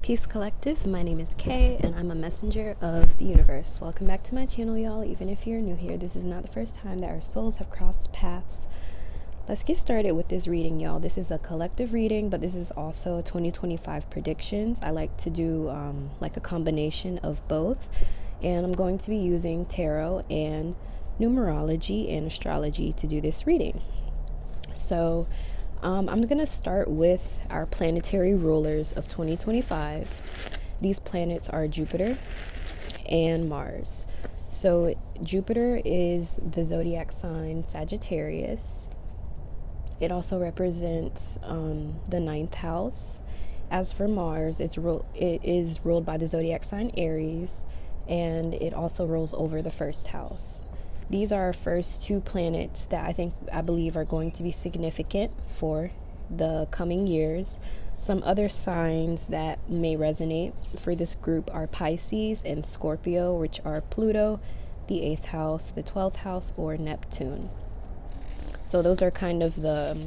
Peace Collective, my name is Kay and I'm a messenger of the universe. Welcome back to my channel, y'all. Even if you're new here, this is not the first time that our souls have crossed paths. Let's get started with this reading, y'all. This is a collective reading, but this is also 2025 predictions. I like to do like a combination of both, and I'm going to be using tarot and numerology and astrology to do this reading. So I'm going to start with our planetary rulers of 2025. These planets are Jupiter and Mars. So Jupiter is the zodiac sign Sagittarius. It also represents the ninth house. As for Mars, it is ruled by the zodiac sign Aries, and it also rules over the first house. These are our first two planets that I believe are going to be significant for the coming years. Some other signs that may resonate for this group are Pisces and Scorpio, which are Pluto, the 8th house, the 12th house, or Neptune. So those are kind of the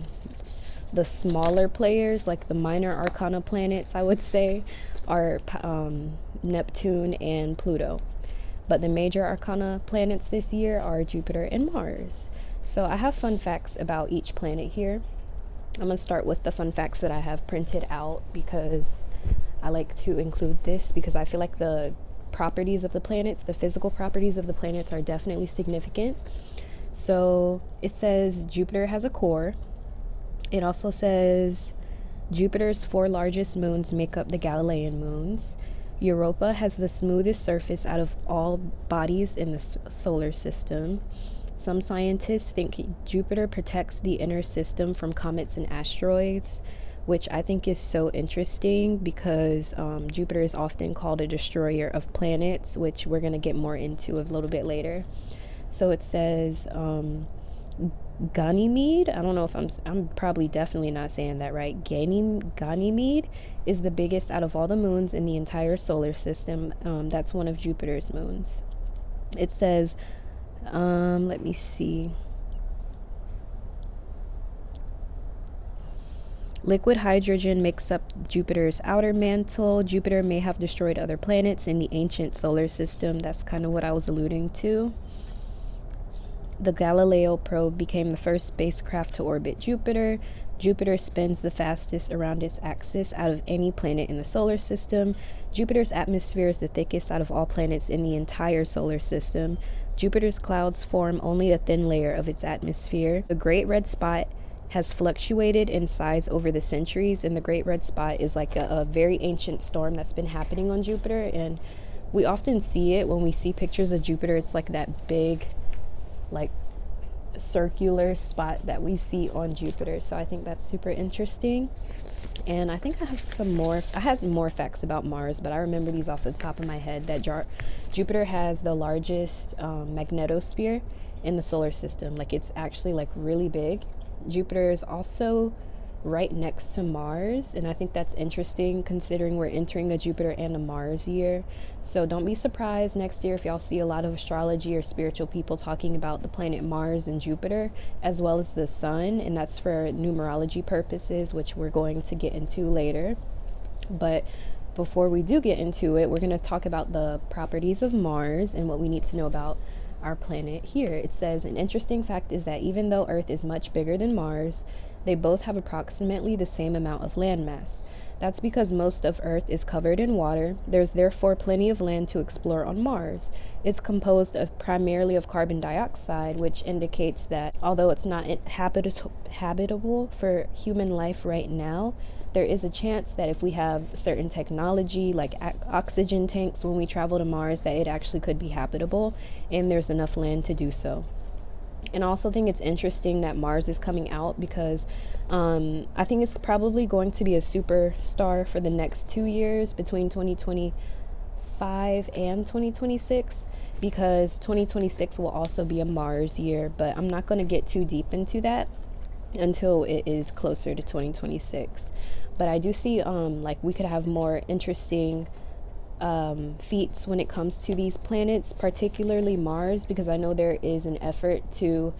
smaller players, like the minor arcana planets, I would say, are Neptune and Pluto. But the major arcana planets this year are Jupiter and Mars. So I have fun facts about each planet here. I'm going to start with the fun facts that I have printed out because I like to include this because I feel like the properties of the planets, the physical properties of the planets are definitely significant. So it says Jupiter has a core. It also says Jupiter's 4 largest moons make up the Galilean moons. Europa has the smoothest surface out of all bodies in the solar system. Some scientists think Jupiter protects the inner system from comets and asteroids, which I think is so interesting because Jupiter is often called a destroyer of planets, which we're going to get more into a little bit later. So it says Ganymede, I don't know if I'm probably definitely not saying that right. Ganymede is the biggest out of all the moons in the entire solar system. That's one of Jupiter's moons. It says, let me see. Liquid hydrogen makes up Jupiter's outer mantle. Jupiter may have destroyed other planets in the ancient solar system. That's kind of what I was alluding to. The Galileo probe became the first spacecraft to orbit Jupiter. Jupiter spins the fastest around its axis out of any planet in the solar system. Jupiter's atmosphere is the thickest out of all planets in the entire solar system. Jupiter's clouds form only a thin layer of its atmosphere. The Great Red Spot has fluctuated in size over the centuries, and the Great Red Spot is like a very ancient storm that's been happening on Jupiter, and we often see it when we see pictures of Jupiter. It's like that big, like, circular spot that we see on Jupiter. So I think that's super interesting. And I think I have more facts about Mars, but I remember these off the top of my head. That Jupiter has the largest magnetosphere in the solar system. Like, it's actually like really big. Jupiter is also right next to Mars, and I think that's interesting considering we're entering a Jupiter and a Mars year. So don't be surprised next year if y'all see a lot of astrology or spiritual people talking about the planet Mars and Jupiter as well as the sun, and that's for numerology purposes, which we're going to get into later. But before we do get into it, we're going to talk about the properties of Mars and what we need to know about our planet here. It says an interesting fact is that even though Earth is much bigger than Mars, they both have approximately the same amount of landmass. That's because most of Earth is covered in water. There's therefore plenty of land to explore on Mars. It's composed primarily of carbon dioxide, which indicates that although it's not habitable for human life right now, there is a chance that if we have certain technology like oxygen tanks when we travel to Mars, that it actually could be habitable, and there's enough land to do so. And I also think it's interesting that Mars is coming out because I think it's probably going to be a superstar for the next 2 years between 2025 and 2026, because 2026 will also be a Mars year, but I'm not going to get too deep into that until it is closer to 2026. But I do see like we could have more interesting feats when it comes to these planets, particularly Mars, because I know there is an effort to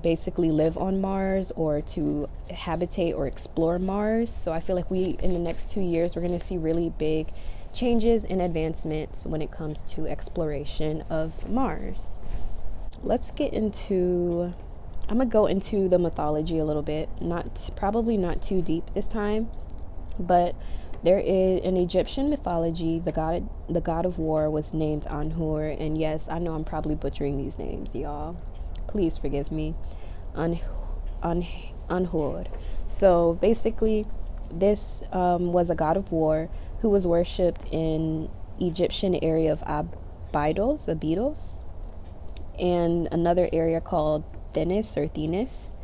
basically live on Mars or to habitate or explore Mars. So I feel like in the next 2 years, we're going to see really big changes and advancements when it comes to exploration of Mars. Let's get into, I'm going to go into the mythology a little bit, probably not too deep this time, but there is in Egyptian mythology, the god of war was named Anhur, and yes, I know I'm probably butchering these names, y'all. Please forgive me. Anhur. So basically, this was a god of war who was worshipped in Egyptian area of Abydos, and another area called Thenis or Thenis.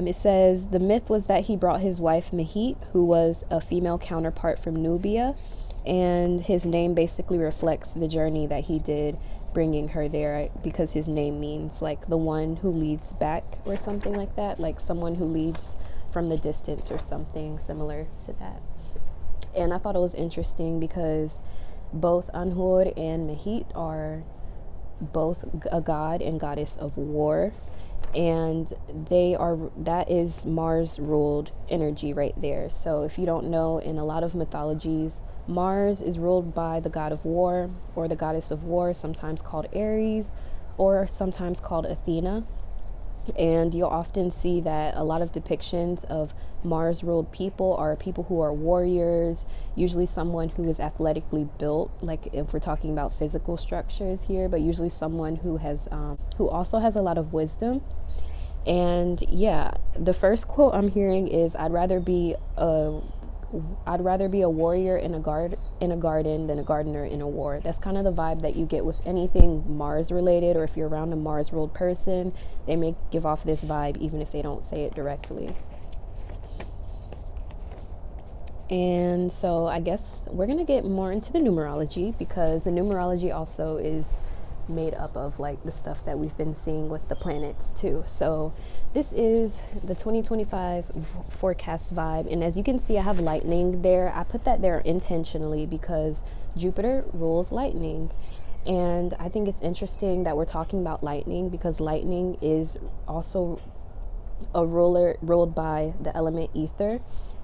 It says the myth was that he brought his wife Mehit, who was a female counterpart from Nubia, and his name basically reflects the journey that he did bringing her there, because his name means like the one who leads back or something like that, like someone who leads from the distance or something similar to that. And I thought it was interesting because both Anhur and Mehit are both a god and goddess of war, and that is Mars ruled energy right there. So if you don't know, in a lot of mythologies, Mars is ruled by the god of war or the goddess of war, sometimes called Ares or sometimes called Athena. And you'll often see that a lot of depictions of Mars ruled people are people who are warriors, usually someone who is athletically built, like if we're talking about physical structures here, but usually someone who also has a lot of wisdom. And yeah, the first quote I'm hearing is, I'd rather be a warrior in a garden than a gardener in a war. That's kind of the vibe that you get with anything Mars related, or if you're around a Mars ruled person, they may give off this vibe even if they don't say it directly. And so I guess we're going to get more into the numerology, because the numerology also is made up of like the stuff that we've been seeing with the planets too. So this is the 2025 forecast vibe, and as you can see, I have lightning there. I put that there intentionally because Jupiter rules lightning, and I think it's interesting that we're talking about lightning because lightning is also a ruler ruled by the element ether.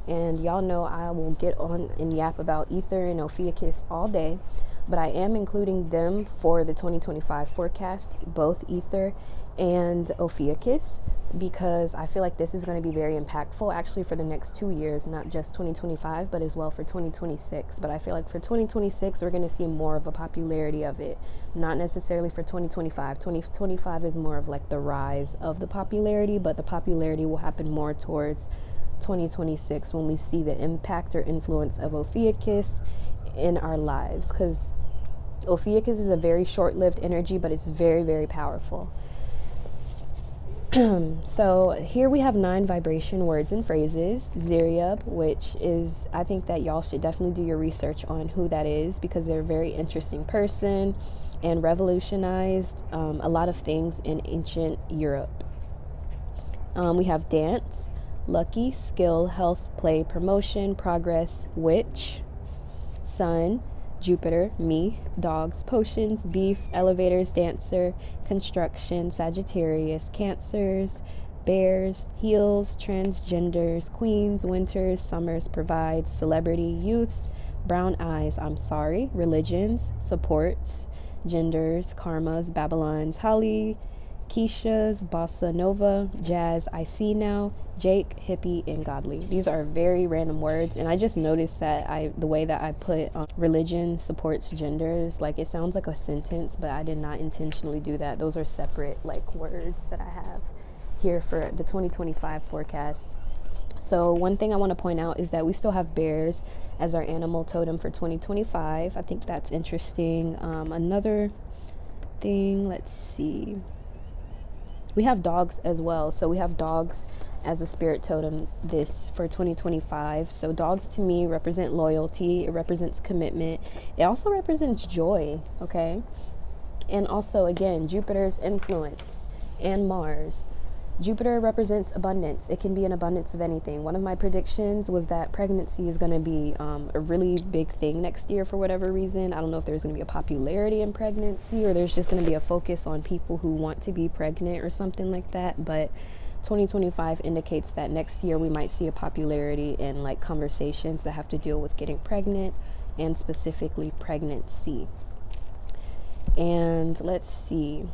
And y'all know I will get on and yap about ether and Ophiuchus all day, but I am including them for the 2025 forecast, both ether and Ophiuchus, because I feel like this is going to be very impactful actually for the next 2 years, not just 2025, but as well for 2026. But I feel like for 2026, we're going to see more of a popularity of it, not necessarily for 2025. 2025 is more of like the rise of the popularity, but the popularity will happen more towards 2026 when we see the impact or influence of Ophiuchus in our lives, because Ophiuchus is a very short-lived energy, but it's very, very powerful. So here we have 9 vibration words and phrases. Zeriub, which is, I think that y'all should definitely do your research on who that is, because they're a very interesting person and revolutionized a lot of things in ancient Europe. We have dance, lucky, skill, health, play, promotion, progress, witch, sun, Jupiter, me, dogs, potions, beef, elevators, dancer, construction, Sagittarius, cancers, bears, heels, transgenders, queens, winters, summers, provides, celebrity, youths, brown eyes, I'm sorry, religions, supports, genders, karmas, Babylons, Holly, Keisha's, bossa nova, jazz, I see now, Jake, hippie, and godly. These are very random words, and I just noticed that the way that I put religion supports genders, like it sounds like a sentence, but I did not intentionally do that. Those are separate like words that I have here for the 2025 forecast. So one thing I want to point out is that we still have bears as our animal totem for 2025. I think that's interesting. Another thing, let's see. We have dogs as well. So we have dogs as a spirit totem this for 2025. So dogs to me represent loyalty. It represents commitment. It also represents joy, okay? And also, again, Jupiter's influence and Mars. Jupiter represents abundance. It can be an abundance of anything. One of my predictions was that pregnancy is going to be a really big thing next year for whatever reason. I don't know if there's going to be a popularity in pregnancy, or there's just going to be a focus on people who want to be pregnant or something like that. But 2025 indicates that next year we might see a popularity in like conversations that have to deal with getting pregnant, and specifically pregnancy. And let's see.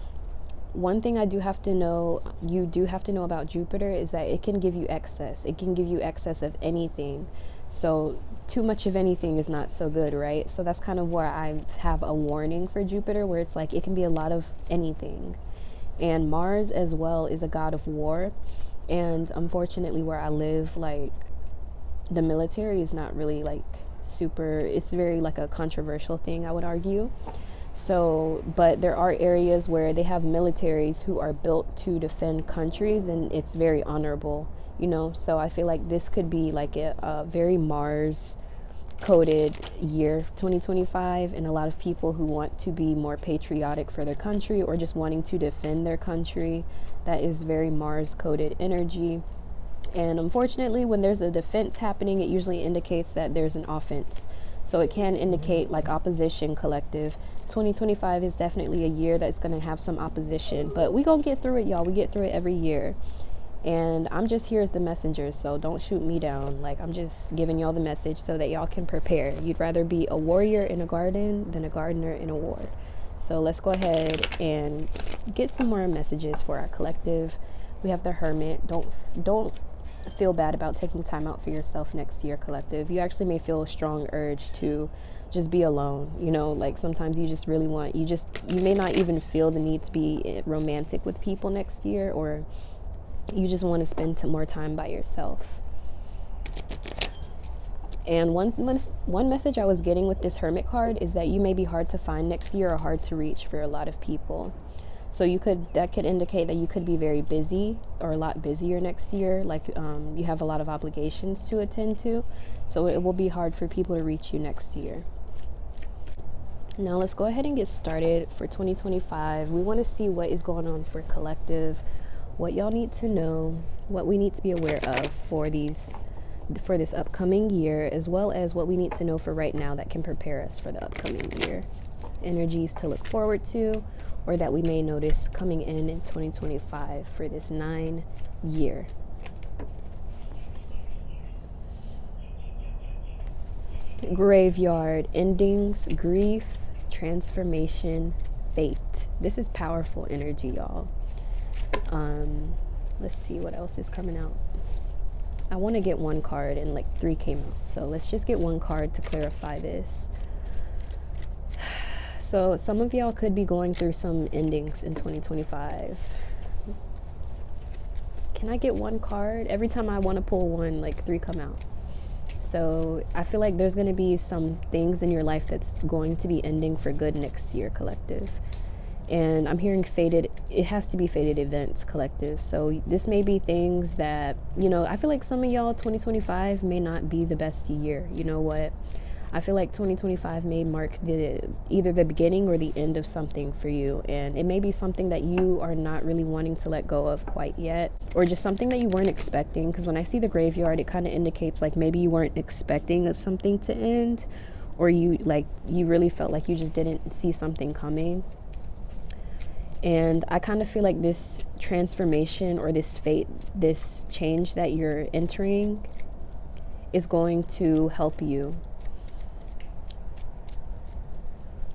One thing I do have to know, you do have to know about Jupiter, is that it can give you excess. It can give you excess of anything. So too much of anything is not so good, right? So that's kind of where I have a warning for Jupiter, where it's like it can be a lot of anything. And Mars as well is a god of war. And unfortunately, where I live, like the military is not really like super, it's very like a controversial thing, I would argue. So, but there are areas where they have militaries who are built to defend countries, and it's very honorable, you know. So I feel like this could be like a very Mars coded year, 2025, and a lot of people who want to be more patriotic for their country or just wanting to defend their country, that is very Mars coded energy. And unfortunately, when there's a defense happening, it usually indicates that there's an offense. So it can indicate like opposition, collective. 2025 is definitely a year that's going to have some opposition, but we gonna get through it, y'all. We get through it every year. And I'm just here as the messenger, so don't shoot me down. Like, I'm just giving y'all the message so that y'all can prepare. You'd rather be a warrior in a garden than a gardener in a war. So let's go ahead and get some more messages for our collective. We have the Hermit. Don't feel bad about taking time out for yourself next year, collective. You actually may feel a strong urge to just be alone, you know, like sometimes you just really want, you may not even feel the need to be romantic with people next year, or you just want to spend more time by yourself. And one message I was getting with this Hermit card is that you may be hard to find next year or hard to reach for a lot of people. So that could indicate that you could be very busy or a lot busier next year, like you have a lot of obligations to attend to. So it will be hard for people to reach you next year. Now let's go ahead and get started for 2025. We want to see what is going on for collective, what y'all need to know, what we need to be aware of for this upcoming year, as well as what we need to know for right now that can prepare us for the upcoming year. Energies to look forward to, or that we may notice coming in 2025 for this 9 year. Graveyard, endings, grief, transformation, fate. This is powerful energy, y'all. Let's see what else is coming out. I want to get one card and like 3 came out. So let's just get one card to clarify this. So some of y'all could be going through some endings in 2025. Can I get one card? Every time I want to pull one, like 3 come out. So I feel like there's going to be some things in your life that's going to be ending for good next year, collective. And I'm hearing fated, it has to be fated events, collective. So this may be things that, you know, I feel like some of y'all 2025 may not be the best year. You know what? I feel like 2025 may mark either the beginning or the end of something for you. And it may be something that you are not really wanting to let go of quite yet, or just something that you weren't expecting. Because when I see the graveyard, it kind of indicates like maybe you weren't expecting something to end, or you really felt like you just didn't see something coming. And I kind of feel like this transformation or this fate, this change that you're entering is going to help you.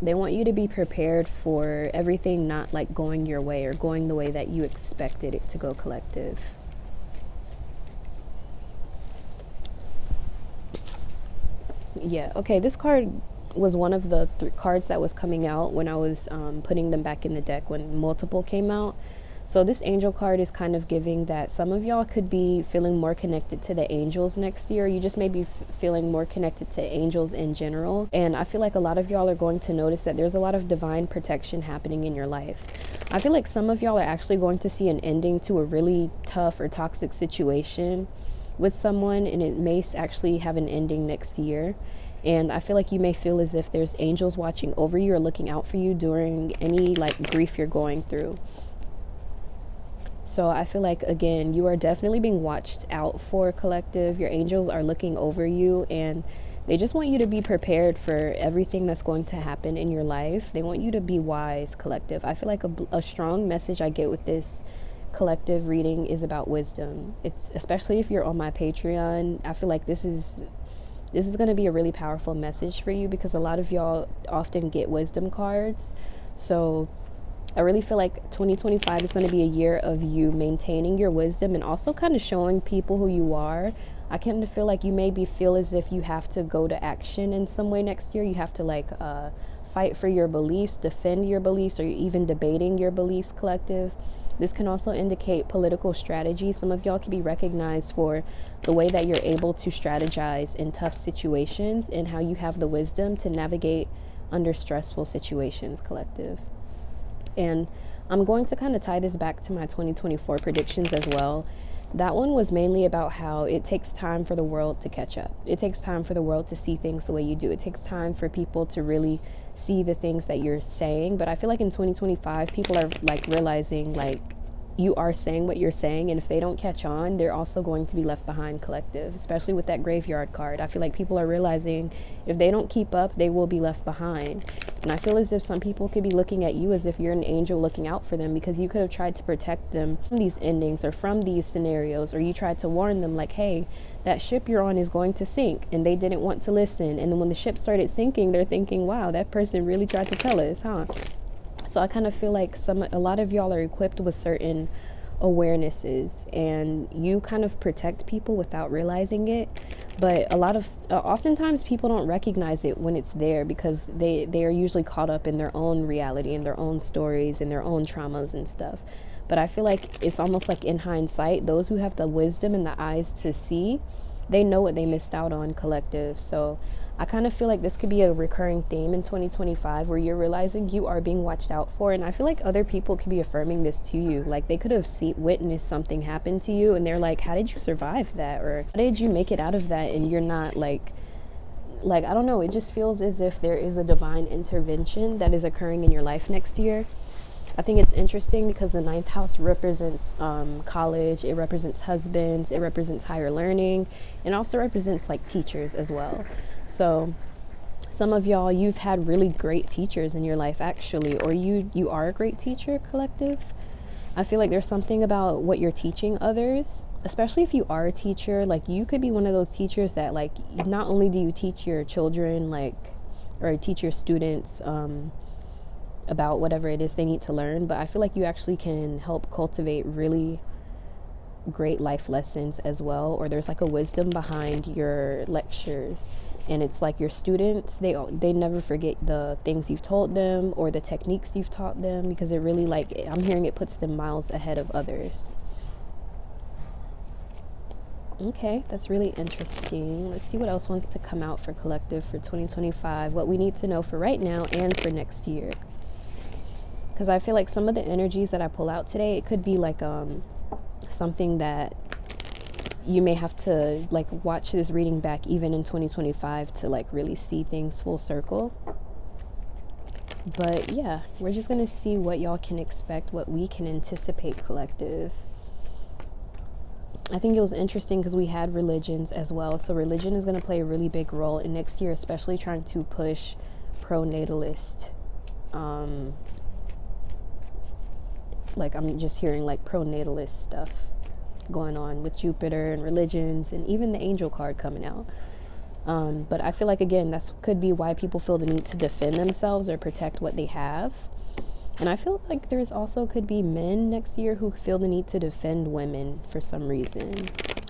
They want you to be prepared for everything not like going your way or going the way that you expected it to go, collective. Yeah, okay, this card was one of the cards that was coming out when I was putting them back in the deck when multiple came out. So this angel card is kind of giving that some of y'all could be feeling more connected to the angels next year. You just may be feeling more connected to angels in general. And I feel like a lot of y'all are going to notice that there's a lot of divine protection happening in your life. I feel like some of y'all are actually going to see an ending to a really tough or toxic situation with someone, and it may actually have an ending next year. And I feel like you may feel as if there's angels watching over you or looking out for you during any like grief you're going through. So I feel like, again, you are definitely being watched out for, collective. Your angels are looking over you, and they just want you to be prepared for everything that's going to happen in your life. They want you to be wise, collective. I feel like a strong message I get with this collective reading is about wisdom. It's especially if you're on my Patreon. I feel like this is going to be a really powerful message for you, because a lot of y'all often get wisdom cards. So I really feel like 2025 is going to be a year of you maintaining your wisdom and also kind of showing people who you are. I kind of feel like you maybe feel as if you have to go to action in some way next year. You have to like fight for your beliefs, defend your beliefs, or even debating your beliefs, collective. This can also indicate political strategy. Some of y'all can be recognized for the way that you're able to strategize in tough situations and how you have the wisdom to navigate under stressful situations, collective. And I'm going to kind of tie this back to my 2024 predictions as well. That one was mainly about how it takes time for the world to catch up. It takes time for the world to see things the way you do. It takes time for people to really see the things that you're saying. But I feel like in 2025, people are like realizing like you are saying what you're saying, and if they don't catch on, they're also going to be left behind, collective, especially with that graveyard card. I feel like people are realizing if they don't keep up, they will be left behind. And I feel as if some people could be looking at you as if you're an angel looking out for them, because you could have tried to protect them from these endings or from these scenarios, or you tried to warn them like, hey, that ship you're on is going to sink, and they didn't want to listen. And then when the ship started sinking, they're thinking, wow, that person really tried to tell us, huh? So I kind of feel like a lot of y'all are equipped with certain awarenesses, and you kind of protect people without realizing it. But oftentimes people don't recognize it when it's there, because they are usually caught up in their own reality and their own stories and their own traumas and stuff. But I feel like it's almost like in hindsight, those who have the wisdom and the eyes to see, they know what they missed out on, collective. So I kind of feel like this could be a recurring theme in 2025, where you're realizing you are being watched out for. And I feel like other people could be affirming this to you. Like they could have witnessed something happen to you, and they're like, how did you survive that? Or how did you make it out of that? And you're not like, I don't know. It just feels as if there is a divine intervention that is occurring in your life next year. I think it's interesting because the 9th house represents college, it represents husbands, it represents higher learning, and also represents like teachers as well. So some of y'all, you've had really great teachers in your life actually, or you are a great teacher, collective. I feel like there's something about what you're teaching others, especially if you are a teacher. Like you could be one of those teachers that like, not only do you teach your children or teach your students about whatever it is they need to learn, but I feel like you actually can help cultivate really great life lessons as well. Or there's like a wisdom behind your lectures, and it's like your students, they never forget the things you've told them or the techniques you've taught them, because it really, like, I'm hearing it puts them miles ahead of others. Okay, that's really interesting. Let's see what else wants to come out for collective for 2025, what we need to know for right now and for next year. Because I feel like some of the energies that I pull out today, it could be like something that you may have to like watch this reading back even in 2025 to like really see things full circle. But yeah, we're just going to see what y'all can expect, what we can anticipate, collective. I think it was interesting because we had religions as well. So religion is going to play a really big role in next year, especially trying to push pro-natalist. Like I'm just hearing like pro-natalist stuff going on with Jupiter and religions and even the angel card coming out. But I feel like, again, that could be why people feel the need to defend themselves or protect what they have. And I feel like there's also could be men next year who feel the need to defend women for some reason.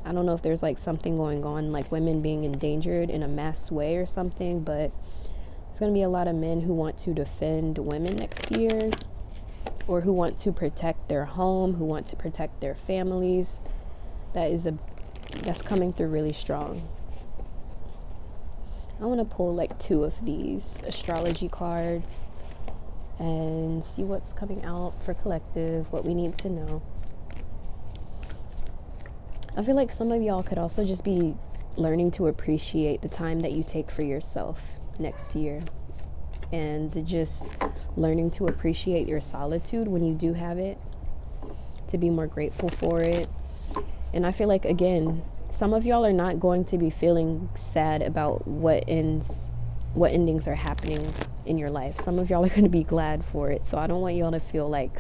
I don't know if there's like something going on, like women being endangered in a mass way or something, but there's going to be a lot of men who want to defend women next year, or who want to protect their home, who want to protect their families. That's coming through really strong. I want to pull like 2 of these astrology cards and see what's coming out for collective, what we need to know. I feel like some of y'all could also just be learning to appreciate the time that you take for yourself next year, and just learning to appreciate your solitude when you do have it, to be more grateful for it. And I feel like, again, some of y'all are not going to be feeling sad about what endings are happening in your life. Some of y'all are going to be glad for it. So I don't want y'all to feel like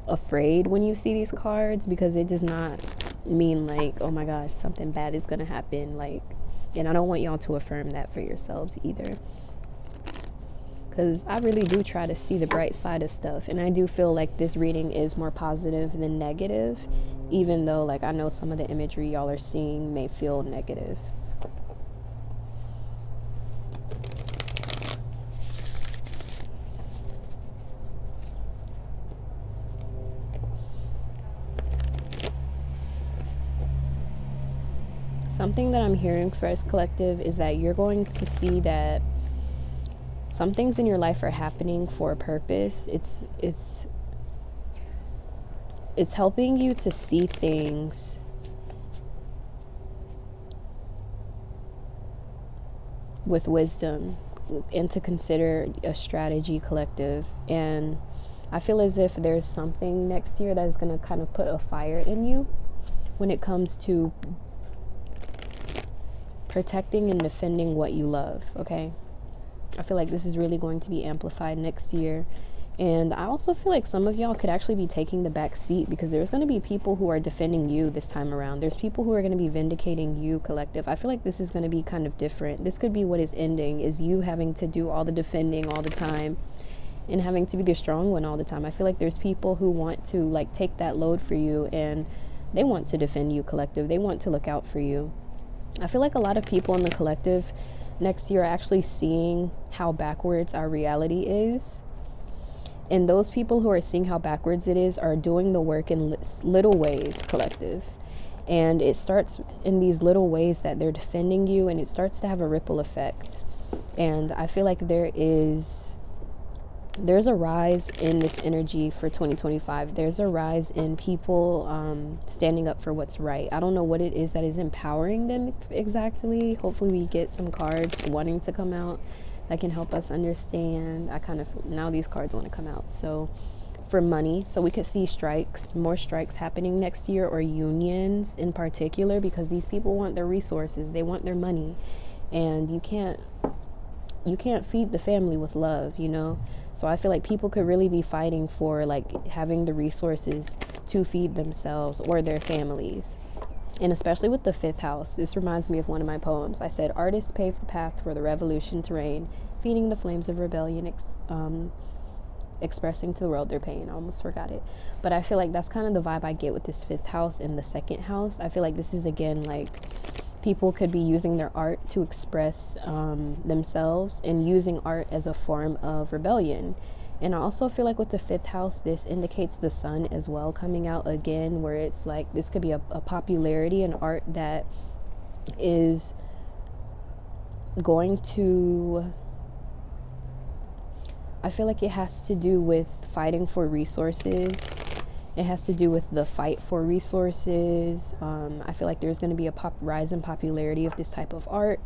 afraid when you see these cards, because it does not mean like, oh my gosh, something bad is going to happen. Like, and I don't want y'all to affirm that for yourselves either, because I really do try to see the bright side of stuff. And I do feel like this reading is more positive than negative, even though like I know some of the imagery y'all are seeing may feel negative. Something that I'm hearing for us, collective, is that you're going to see that some things in your life are happening for a purpose. It's helping you to see things with wisdom and to consider a strategy, collective. And I feel as if there's something next year that is going to kind of put a fire in you when it comes to protecting and defending what you love, okay? I feel like this is really going to be amplified next year. And I also feel like some of y'all could actually be taking the back seat, because there's going to be people who are defending you this time around. There's people who are going to be vindicating you, collective. I feel like this is going to be kind of different. This could be what is ending, is you having to do all the defending all the time and having to be the strong one all the time. I feel like there's people who want to like take that load for you, and they want to defend you, collective. They want to look out for you. I feel like a lot of people in the collective next year are actually seeing how backwards our reality is. And those people who are seeing how backwards it is are doing the work in little ways, collective. And it starts in these little ways that they're defending you, and it starts to have a ripple effect. And I feel like there's a rise in this energy for 2025. There's a rise in people standing up for what's right. I don't know what it is that is empowering them exactly. Hopefully we get some cards wanting to come out that can help us understand. Now these cards want to come out. So for money, so we could see strikes, more strikes happening next year, or unions in particular, because these people want their resources, they want their money, and you can't feed the family with love, you know? So I feel like people could really be fighting for like having the resources to feed themselves or their families. And especially with the 5th house, this reminds me of one of my poems. I said, artists pave the path for the revolution to reign, feeding the flames of rebellion, expressing to the world their pain. I almost forgot it. But I feel like that's kind of the vibe I get with this 5th house and the 2nd house. I feel like this is, again, like people could be using their art to express themselves, and using art as a form of rebellion. And I also feel like with the 5th house, this indicates the sun as well coming out again, where it's like this could be a popularity in art that is going to, I feel like it has to do with fighting for resources. It has to do with the fight for resources. I feel like there's going to be a rise in popularity of this type of art.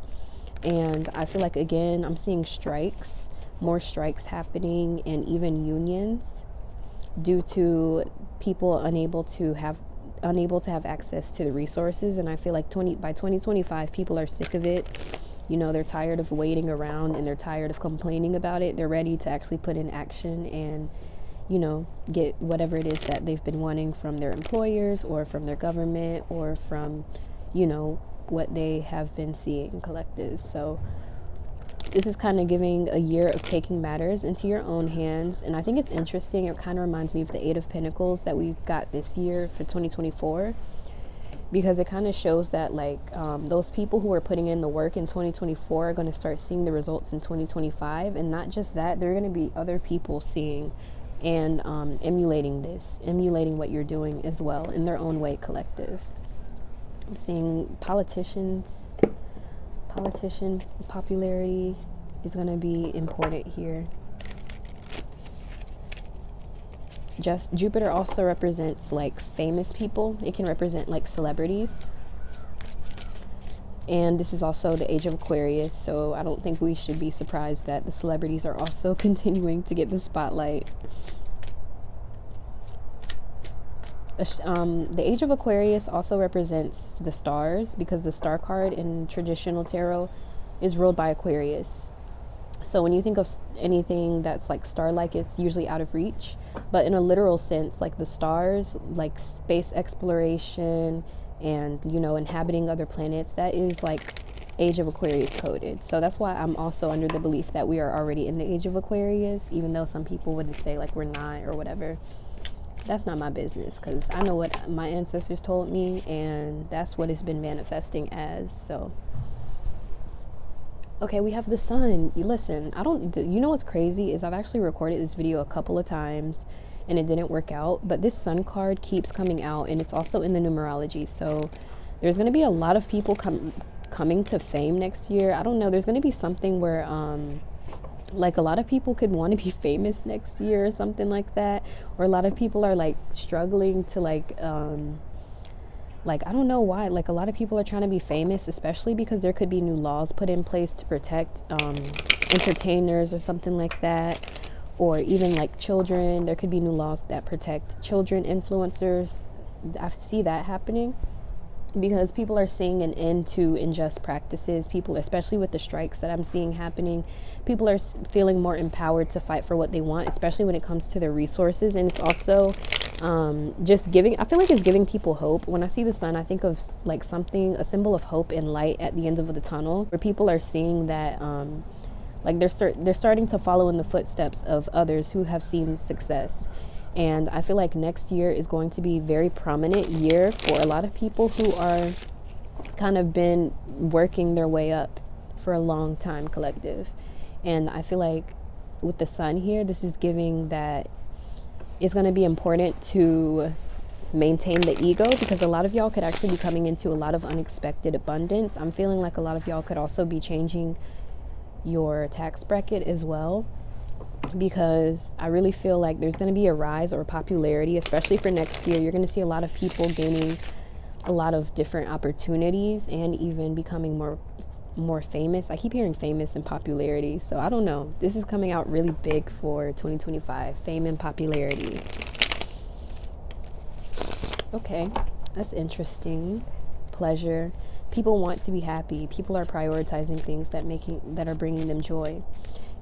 And I feel like, again, I'm seeing strikes, more strikes happening, and even unions, due to people unable to have access to the resources. And I feel like by 2025, people are sick of it. You know, they're tired of waiting around, and they're tired of complaining about it. They're ready to actually put in action and, you know, get whatever it is that they've been wanting from their employers, or from their government, or from, you know, what they have been seeing, collective. So this is kind of giving a year of taking matters into your own hands. And I think it's interesting. It kind of reminds me of the 8 of Pentacles that we got this year for 2024, because it kind of shows that like those people who are putting in the work in 2024 are going to start seeing the results in 2025. And not just that, there are going to be other people seeing and emulating what you're doing as well in their own way, collective. I'm seeing politician popularity is going to be important here. Just Jupiter also represents like famous people. It can represent like celebrities. And this is also the age of Aquarius, so I don't think we should be surprised that the celebrities are also continuing to get the spotlight. The age of Aquarius also represents the stars, because the star card in traditional tarot is ruled by Aquarius. So when you think of anything that's like star-like, it's usually out of reach. But in a literal sense, like the stars, like space exploration and, you know, inhabiting other planets, that is like age of Aquarius coded. So that's why I'm also under the belief that we are already in the age of Aquarius, even though some people would say like we're not or whatever. That's not my business, because I know what my ancestors told me, and that's what it's been manifesting as. So okay, we have the sun. Listen, you know what's crazy is I've actually recorded this video a couple of times and it didn't work out, but this sun card keeps coming out, and it's also in the numerology. So there's going to be a lot of people coming to fame next year. I don't know, there's going to be something where like a lot of people could want to be famous next year or something like that, or a lot of people are like struggling to like, I don't know why, like a lot of people are trying to be famous, especially because there could be new laws put in place to protect entertainers or something like that, or even like children. There could be new laws that protect children influencers. I see that happening because people are seeing an end to unjust practices. People, especially with the strikes that I'm seeing happening, people are feeling more empowered to fight for what they want, especially when it comes to their resources. And it's also just giving, I feel like it's giving people hope. When I see the sun, I think of like something, a symbol of hope and light at the end of the tunnel, where people are seeing that like they're starting to follow in the footsteps of others who have seen success. And I feel like next year is going to be a very prominent year for a lot of people who are kind of been working their way up for a long time, collective. And I feel like with the sun here, this is giving that it's going to be important to maintain the ego, because a lot of y'all could actually be coming into a lot of unexpected abundance. I'm feeling like a lot of y'all could also be changing your tax bracket as well, because I really feel like there's going to be a rise or popularity, especially for next year. You're going to see a lot of people gaining a lot of different opportunities and even becoming more famous. I keep hearing famous and popularity, so I don't know. This is coming out really big for 2025, fame and popularity. Okay, that's interesting. Pleasure. People want to be happy. People are prioritizing things that are bringing them joy.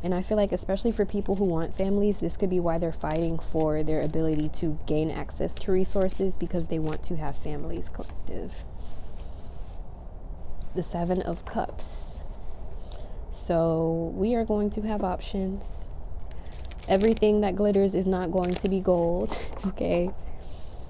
And I feel like, especially for people who want families, this could be why they're fighting for their ability to gain access to resources, because they want to have families, collective. The Seven of Cups. So we are going to have options. Everything that glitters is not going to be gold, okay?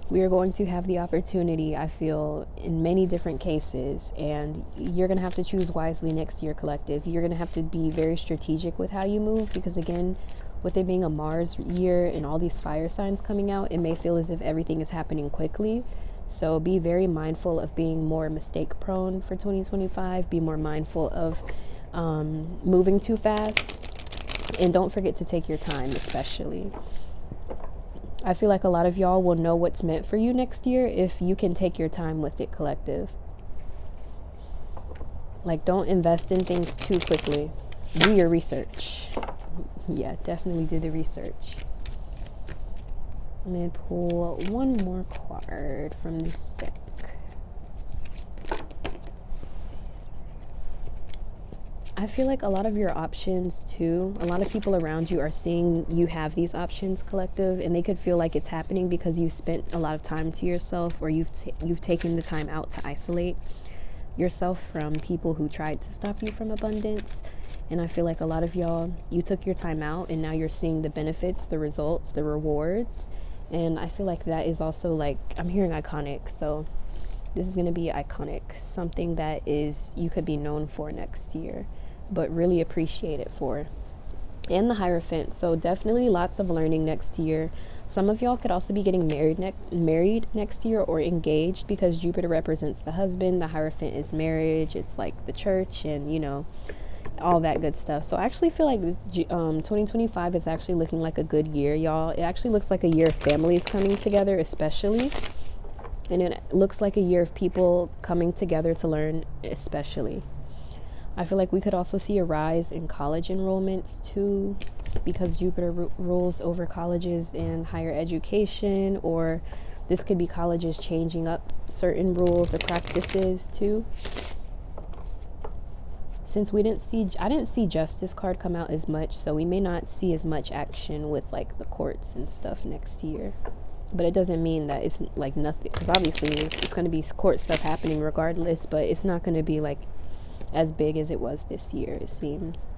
We are going to have the opportunity, I feel, in many different cases, and you're going to have to choose wisely next year, collective. You're going to have to be very strategic with how you move, because again, with it being a Mars year and all these fire signs coming out, it may feel as if everything is happening quickly. So be very mindful of being more mistake prone for 2025. Be more mindful of moving too fast, and don't forget to take your time, especially. I feel like a lot of y'all will know what's meant for you next year if you can take your time with it, collective. Like, don't invest in things too quickly. Do your research. Yeah, definitely do the research. I'm going to pull one more card from this deck. I feel like a lot of your options too, a lot of people around you are seeing you have these options, collective, and they could feel like it's happening because you've spent a lot of time to yourself, or you've taken the time out to isolate yourself from people who tried to stop you from abundance. And I feel like a lot of y'all, you took your time out, and now you're seeing the benefits, the results, the rewards. And I feel like that is also, like, I'm hearing iconic, so this is going to be iconic, something that is you could be known for next year, but really appreciate it for. And the Hierophant, so definitely lots of learning next year. Some of y'all could also be getting married next year, or engaged, because Jupiter represents the husband. The Hierophant is marriage. It's like the church and, you know, all that good stuff. So I actually feel like 2025 is actually looking like a good year, y'all. It actually looks like a year of families coming together, especially. And it looks like a year of people coming together to learn, especially. I feel like we could also see a rise in college enrollments too, because Jupiter rules over colleges and higher education, or This could be colleges changing up certain rules or practices too. Since I didn't see Justice card come out as much, so we may not see as much action with like the courts and stuff next year. But it doesn't mean that it's like nothing, because obviously it's going to be court stuff happening regardless, but it's not going to be like as big as it was this year, it seems.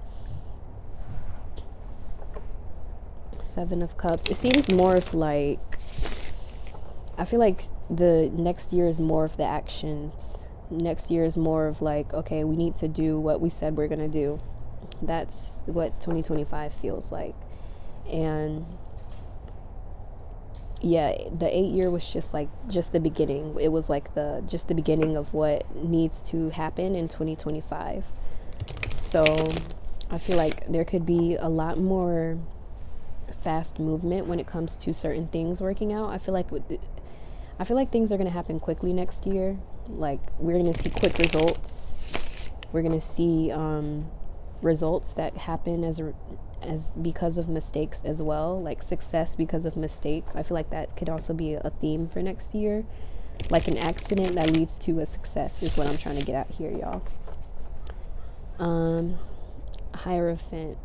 Seven of Cups. It seems more of like, I feel like the next year is more of the actions. Next year is more of like, okay, we need to do what we said we're going to do. That's what 2025 feels like. And yeah, the 8-year was just the beginning. It was like just the beginning of what needs to happen in 2025. So I feel like there could be a lot more fast movement when it comes to certain things working out. I feel like things are going to happen quickly next year. Like, we're going to see quick results. We're going to see results that happen as because of mistakes as well, like success because of mistakes. I feel like that could also be a theme for next year. Like an accident that leads to a success is what I'm trying to get at here, y'all. Hierophant.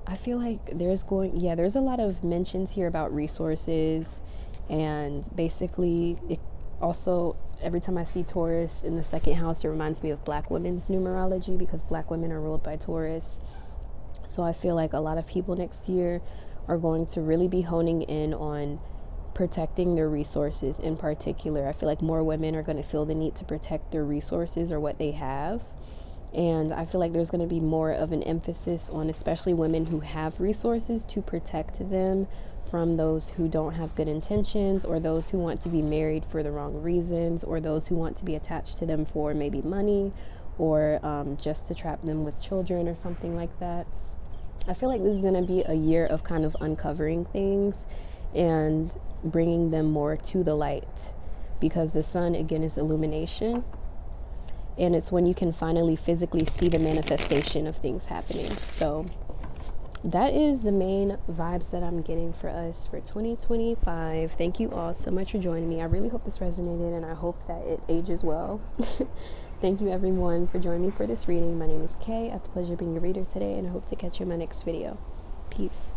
I feel like there's a lot of mentions here about resources, and basically it also, every time I see Taurus in the second house, it reminds me of Black women's numerology, because Black women are ruled by Taurus. So I feel like a lot of people next year are going to really be honing in on protecting their resources in particular. I feel like more women are going to feel the need to protect their resources or what they have. And I feel like there's going to be more of an emphasis on especially women who have resources to protect them from those who don't have good intentions, or those who want to be married for the wrong reasons, or those who want to be attached to them for maybe money, or just to trap them with children or something like that. I feel like this is going to be a year of kind of uncovering things and bringing them more to the light, because the sun, again, is illumination. And it's when you can finally physically see the manifestation of things happening. So that is the main vibes that I'm getting for us for 2025. Thank you all so much for joining me. I really hope this resonated, and I hope that it ages well. Thank you everyone for joining me for this reading. My name is Kay. I had the pleasure of being your reader today, and I hope to catch you in my next video. Peace.